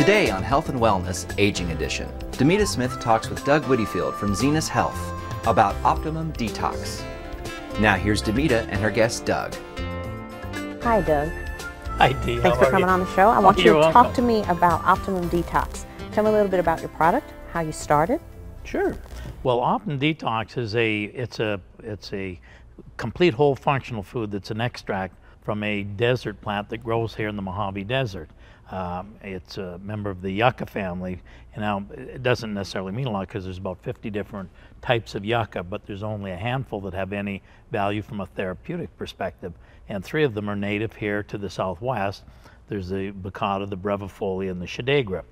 Today on Health and Wellness, Aging Edition, Demita Smith talks with Doug Widdifield from Zenus Health about Optimum D-Tox. Now here's Demita and her guest Doug. Hi Doug. Hi Dee, Thanks for coming on the show. I want you to welcome. talk to me about Optimum D-Tox. Tell me a little bit about your product, how you started. Sure. Well, Optimum D-Tox is a complete whole functional food that's an extract from a desert plant that grows here in the Mojave Desert. It's a member of the yucca family, and now it doesn't necessarily mean a lot because there's about 50 different types of yucca, but there's only a handful that have any value from a therapeutic perspective, and 3 of them are native here to the southwest. There's the baccata, the brevifolia, and the shadagra.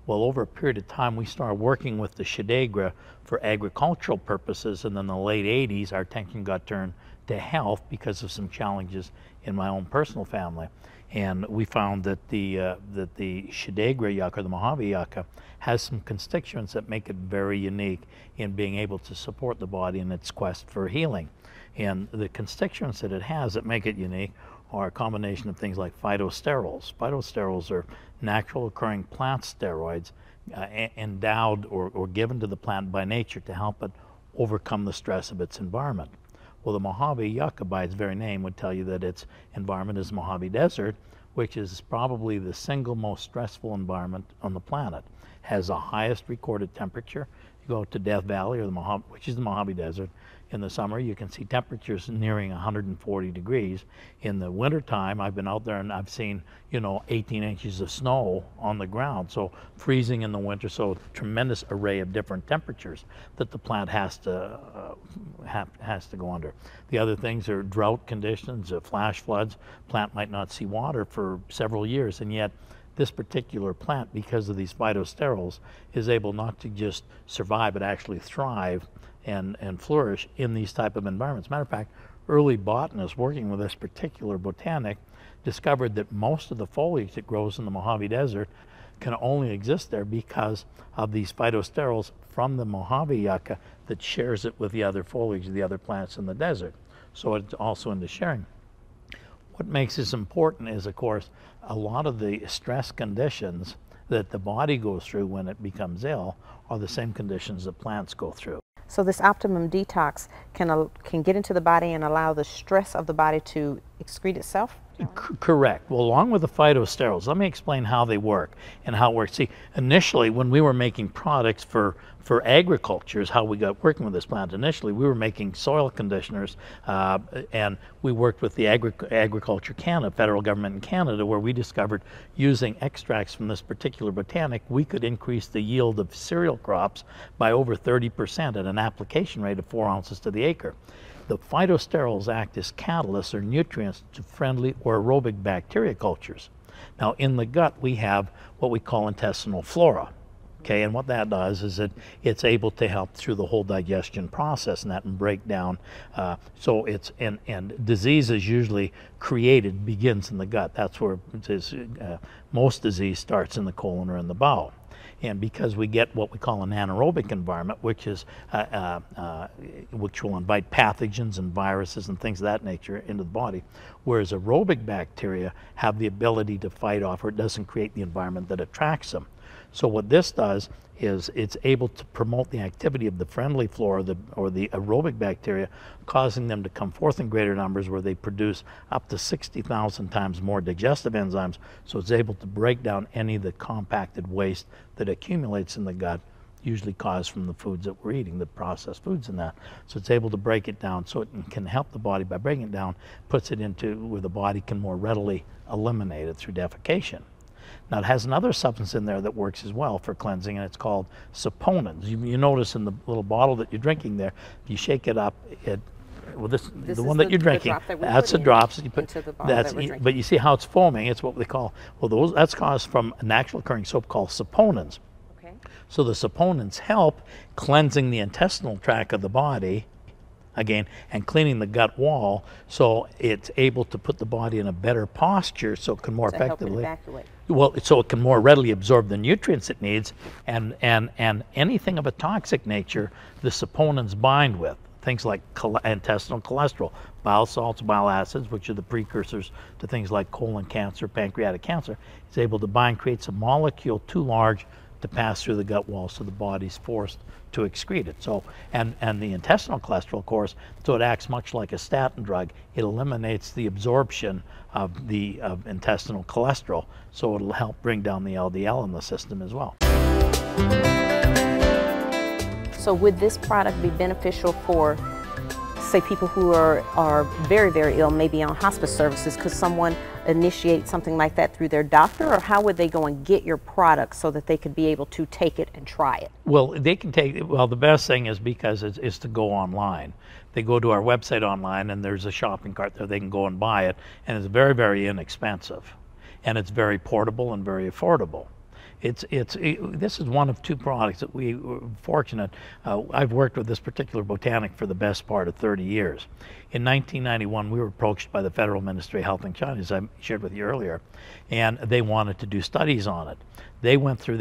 Well, over a period of time, we started working with the shadagra for agricultural purposes, and in the late 80s, our attention got turned to health because of some challenges in my own personal family. And we found that the shadagra yucca, or the Mojave yucca, has some constituents that make it very unique in being able to support the body in its quest for healing. And the constituents that it has that make it unique are a combination of things like phytosterols. Phytosterols are natural occurring plant steroids endowed or given to the plant by nature to help it overcome the stress of its environment. Well, the Mojave yucca, by its very name, would tell you that its environment is Mojave Desert, which is probably the single most stressful environment on the planet. Has the highest recorded temperature. You go to Death Valley, or which is the Mojave Desert, in the summer you can see temperatures nearing 140 degrees. In the wintertime, I've been out there and I've seen, 18 inches of snow on the ground, so freezing in the winter, so tremendous array of different temperatures that the plant has to go under. The other things are drought conditions, flash floods. Plant might not see water for several years, and yet this particular plant, because of these phytosterols, is able not to just survive but actually thrive and flourish in these type of environments. Matter of fact, early botanists working with this particular botanic discovered that most of the foliage that grows in the Mojave Desert can only exist there because of these phytosterols from the Mojave yucca that shares it with the other foliage of the other plants in the desert. So it's also into sharing. What makes this important is, of course, a lot of the stress conditions that the body goes through when it becomes ill are the same conditions that plants go through. So this Optimum D-Tox can get into the body and allow the stress of the body to excrete itself? Correct. Well, along with the phytosterols, let me explain how they work and how it works. See, initially when we were making products for agriculture is how we got working with this plant. Initially we were making soil conditioners, and we worked with the Agriculture Canada, federal government in Canada, where we discovered using extracts from this particular botanic, we could increase the yield of cereal crops by over 30% at an application rate of 4 ounces to the acre. The phytosterols act as catalysts or nutrients to friendly or aerobic bacteria cultures. Now in the gut we have what we call intestinal flora. Okay, and what that does is it's able to help through the whole digestion process and that and break down. So it's and disease is usually begins in the gut. That's where most disease starts in the colon or in the bowel. And because we get what we call an anaerobic environment, which is which will invite pathogens and viruses and things of that nature into the body, whereas aerobic bacteria have the ability to fight off, or it doesn't create the environment that attracts them. So what this does is it's able to promote the activity of the friendly flora or the aerobic bacteria, causing them to come forth in greater numbers where they produce up to 60,000 times more digestive enzymes. So it's able to break down any of the compacted waste that accumulates in the gut, usually caused from the foods that we're eating, the processed foods and that. So it's able to break it down, so it can help the body by breaking it down, puts it into where the body can more readily eliminate it through defecation. Now it has another substance in there that works as well for cleansing, and it's called saponins. You notice in the little bottle that you're drinking there, if you shake it up, the one that you're drinking, that's the drops that you put. But you see how it's foaming. It's what they call, that's caused from a natural occurring soap called saponins. Okay. So the saponins help cleansing the intestinal tract of the body, again, and cleaning the gut wall, so it's able to put the body in a better posture so it can more effectively evacuate. Well, so it can more readily absorb the nutrients it needs, and anything of a toxic nature the saponins bind with. things like intestinal cholesterol, bile salts, bile acids, which are the precursors to things like colon cancer, pancreatic cancer, is able to bind, creates a molecule too large to pass through the gut wall, so the body's forced to excrete it. So, and the intestinal cholesterol, of course, so it acts much like a statin drug. It eliminates the absorption of the intestinal cholesterol, so it'll help bring down the LDL in the system as well. So would this product be beneficial for, say, people who are very, very ill, maybe on hospice services? Could someone initiate something like that through their doctor, or how would they go and get your product so that they could be able to take it and try it? Well, they can take it. Well, the best thing is, because is to go online. They go to our website online, and there's a shopping cart there. They can go and buy it, and it's very, very inexpensive, and it's very portable and very affordable. This is one of two products that we were fortunate. I've worked with this particular botanic for the best part of 30 years. In 1991, we were approached by the Federal Ministry of Health in China, as I shared with you earlier, and they wanted to do studies on it. They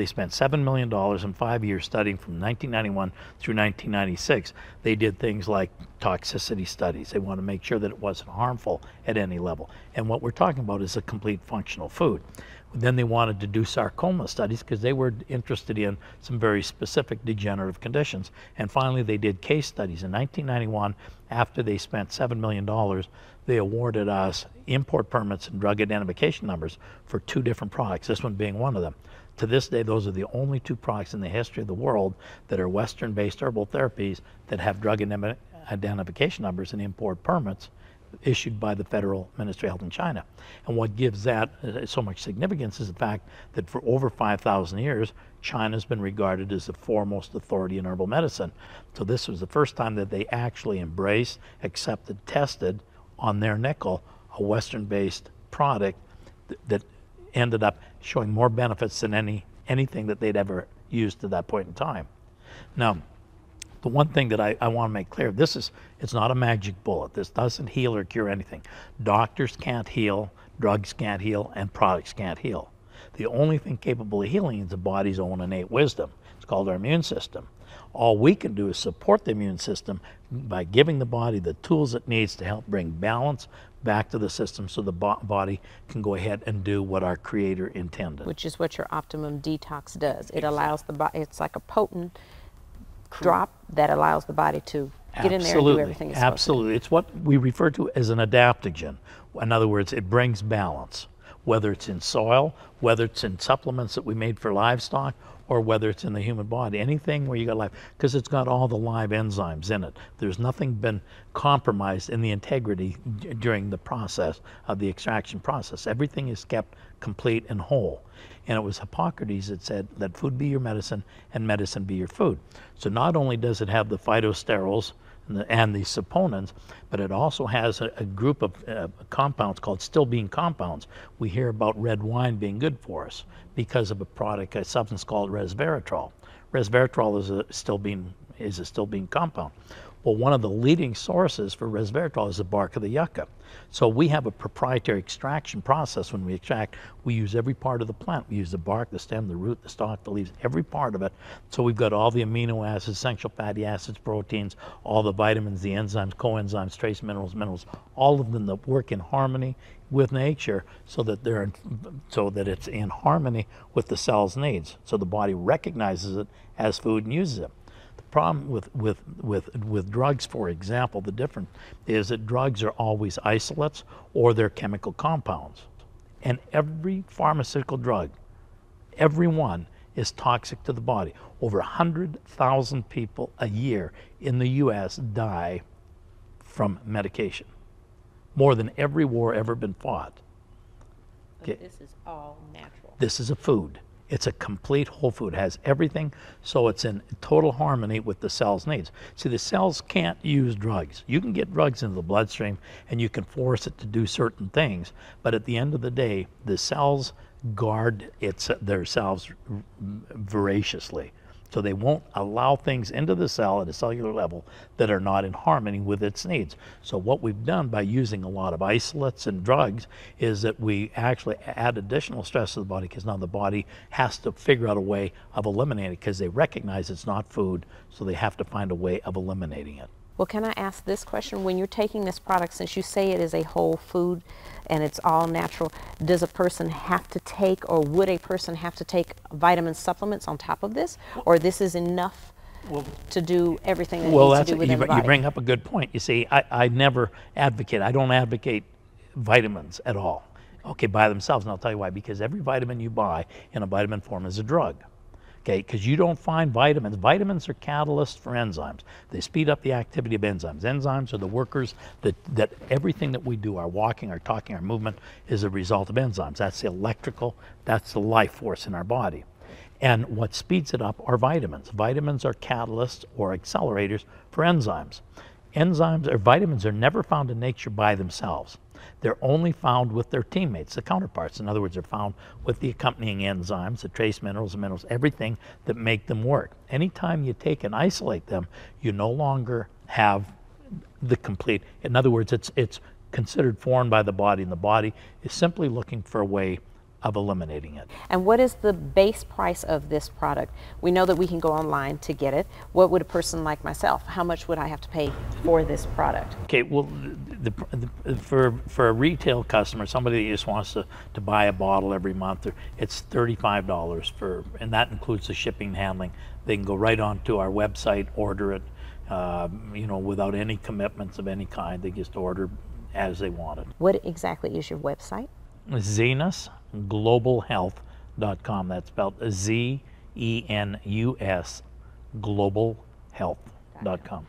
spent $7 million in 5 years studying from 1991 through 1996. They did things like toxicity studies. They wanted to make sure that it wasn't harmful at any level. And what we're talking about is a complete functional food. Then they wanted to do sarcoma studies because they were interested in some very specific degenerative conditions. And finally, they did case studies. In 1991, after they spent $7 million, they awarded us import permits and drug identification numbers for 2 different products, this one being one of them. To this day, those are the only 2 products in the history of the world that are Western-based herbal therapies that have drug identification numbers and import permits issued by the Federal Ministry of Health in China. And what gives that so much significance is the fact that for over 5,000 years, China's been regarded as the foremost authority in herbal medicine. So this was the first time that they actually embraced, accepted, tested on their nickel a Western-based product that ended up showing more benefits than anything that they'd ever used to that point in time. Now, the one thing that I want to make clear, it's not a magic bullet. This doesn't heal or cure anything. Doctors can't heal, drugs can't heal, and products can't heal. The only thing capable of healing is the body's own innate wisdom. It's called our immune system. All we can do is support the immune system by giving the body the tools it needs to help bring balance back to the system, so the body can go ahead and do what our Creator intended. Which is what your Optimum D-Tox does. It allows the body, it's like a potent drop that allows the body to get in there and do everything it's supposed to. Absolutely. It's what we refer to as an adaptogen. In other words, it brings balance, whether it's in soil, whether it's in supplements that we made for livestock, or whether it's in the human body. Anything where you got life, because it's got all the live enzymes in it. There's nothing been compromised in the integrity during the process of the extraction process. Everything is kept complete and whole. And it was Hippocrates that said, let food be your medicine and medicine be your food. So not only does it have the phytosterols and the saponins, but it also has a group of compounds called still bean compounds. We hear about red wine being good for us because of a substance called resveratrol. Resveratrol is a still bean compound. Well, one of the leading sources for resveratrol is the bark of the yucca. So we have a proprietary extraction process. When we extract, we use every part of the plant. We use the bark, the stem, the root, the stalk, the leaves, every part of it. So we've got all the amino acids, essential fatty acids, proteins, all the vitamins, the enzymes, coenzymes, trace minerals, all of them that work in harmony with nature, so that it's in harmony with the cell's needs. So the body recognizes it as food and uses it. Problem with drugs, for example, the difference is that drugs are always isolates or they're chemical compounds. And every pharmaceutical drug, every one, is toxic to the body. Over 100,000 people a year in the U.S. die from medication. More than every war ever been fought. But this is all natural. This is a food. It's a complete whole food. It has everything, so it's in total harmony with the cell's needs. See, the cells can't use drugs. You can get drugs into the bloodstream and you can force it to do certain things, but at the end of the day, the cells guard their cells voraciously. So they won't allow things into the cell at a cellular level that are not in harmony with its needs. So what we've done by using a lot of isolates and drugs is that we actually add additional stress to the body, because now the body has to figure out a way of eliminating it, because they recognize it's not food, so they have to find a way of eliminating it. Well, can I ask this question? When you're taking this product, since you say it is a whole food and it's all natural, does a person have to take, or would a person have to take vitamin supplements on top of this? Or this is enough to do everything that needs to do within the body? You bring up a good point. You see, I never advocate, I don't advocate vitamins at all, okay, by themselves. And I'll tell you why. Because every vitamin you buy in a vitamin form is a drug. Okay, because you don't find vitamins. Vitamins are catalysts for enzymes. They speed up the activity of enzymes. Enzymes are the workers that everything that we do, our walking, our talking, our movement, is a result of enzymes. That's the electrical, that's the life force in our body. And what speeds it up are vitamins. Vitamins are catalysts or accelerators for enzymes. Enzymes or vitamins are never found in nature by themselves. They're only found with their teammates, the counterparts. In other words, they're found with the accompanying enzymes, the trace minerals, everything that make them work. Anytime you take and isolate them, you no longer have the complete. In other words, it's considered foreign by the body, and the body is simply looking for a way of eliminating it. And what is the base price of this product? We know that we can go online to get it. What would a person like myself, how much would I have to pay for this product? Okay, well, for a retail customer, somebody that just wants to buy a bottle every month, it's $35 and that includes the shipping and handling. They can go right onto our website, order it, without any commitments of any kind. They just order as they want it. What exactly is your website? ZenusGlobalHealth.com. That's spelled ZENUS, globalhealth.com.